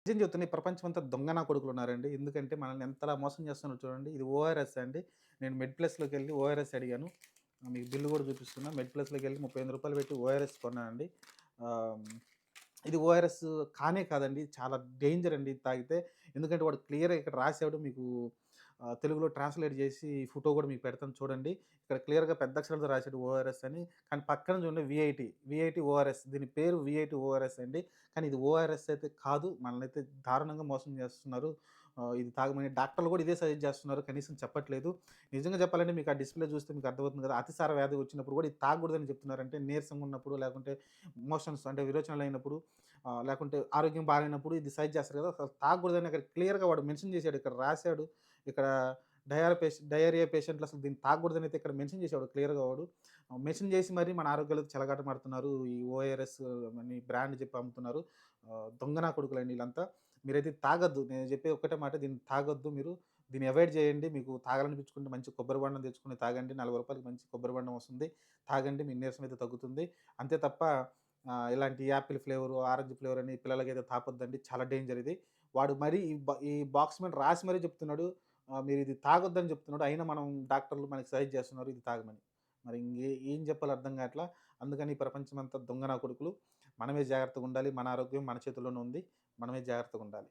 నిజం చెప్తున్నా ఈ ప్రపంచం అంతా దొంగ నా కొడుకులున్నారండి. ఎందుకంటే మనల్ని ఎంతలా మోసం చేస్తున్నారో చూడండి. ఇది ఓఆర్ఎస్ అండి. నేను మెడ్ ప్లస్‌లోకెళ్ళి ఓఆర్ఎస్ అడిగాను. మీకు బిల్ గూడా చూపిస్తున్నా. మెడ్ ప్లస్‌లోకెళ్ళి రూ. 35 పెట్టి ఓఆర్ఎస్ కొన్నానండి. ఆహ్, ఇది ఓఆర్ఎస్ కానే కాదండి. చాలా డేంజర్ అండి ఇది తాగితే. ఎందుకంటే వాడు క్లియర్‌గా ఇక్కడ రాసాడు. మీకు తెలుగులో ట్రాన్స్‌లేట్ చేసి ఫోటో గూడా మీకు పెడతాను చూడండి. ఇక్కడ క్లియర్‌గా పెద్ద అక్షరాలతో రాసాడు ఓఆర్ఎస్ అని. కానీ పక్కన చూడండి వీఐటీ ఓఆర్ఎస్. దీని పేరు వీఐటీ ఓఆర్ఎస్ అండి. కానీ ఇది ఓఆర్ఎస్ అయితే కాదు. మనల్నయితే దారుణంగా మోసం చేస్తున్నారు. ఇది తాగమని డాక్టర్లు కూడా ఇదే సజెస్ట్ చేస్తున్నారు. కనీసం చెప్పట్లేదు. నిజంగా చెప్పాలంటే మీకు ఆ డిస్‌ప్లే చూస్తే మీకు అర్థమవుతుంది కదా! అతిసార వ్యాధి వచ్చినప్పుడు కూడా ఇది తాగకూడదని చెప్తున్నారంటే నీరసంగా ఉన్నప్పుడు లేకుంటే మోషన్స్ అంటే విరోచనాలయినప్పుడు లేకుంటే ఆరోగ్యం బాలేనప్పుడు ఇది సజెస్ట్ చేస్తారు కదా! అసలు తాగకూడదని అక్కడ క్లియర్‌గా వాడు మెన్షన్ చేసాడు. ఇక్కడ రాసాడు. ఇక్కడ డయేరియా పేషెంట్లు అసలు దీన్ని తాగకూడదని అయితే ఇక్కడ మెన్షన్ చేసాడు క్లియర్‌గా వాడు. మెన్షన్ చేసి మరి మన ఆరోగ్యాలకు చెలగాటమాడుతున్నారు. ఈ ఓఆర్ఎస్ అని బ్రాండ్ చెప్పి అమ్ముతున్నారు. దొంగ నా కొడుకులండి ఈళ్ళంతా. మీరైతే తాగొద్దు. నేను చెప్పేది ఒక్కటే మాట దీన్ని తాగొద్దు మీరు. దీన్ని అవాయిడ్ చేయండి. మీకు తాగాలనిపించుకుంటే మంచి కొబ్బరి బొండం తెచ్చుకొని తాగండి. రూ. 40కి మంచి కొబ్బరి బొండం వస్తుంది. తాగండి. మీ నీరసం అయితే తగ్గుతుంది. అంతే తప్ప ఇలాంటి యాపిల్ ఫ్లేవరు, ఆరెంజ్ ఫ్లేవర్ అని పిల్లలకైతే తాపొద్దండి. చాలా డేంజర్ ఇది. వాడు మరి ఈ బాక్స్ మీద రాసి మరీ చెప్తున్నాడు. మీరిది తాగొద్దని చెప్తున్నాడు. అయినా మనం డాక్టర్లు మనకి సజెస్ట్ చేస్తున్నారు ఇది తాగమని. మరి ఏం చెప్పాలో అర్థం కావట్లా. అందుకని ఈ ప్రపంచమంతా దొంగ నా కొడుకులు. మనమే జాగ్రత్తగుండాలి. మన ఆరోగ్యం మన చేతుల్లోనే ఉంది. మనమే జాగ్రత్తగుండాలి.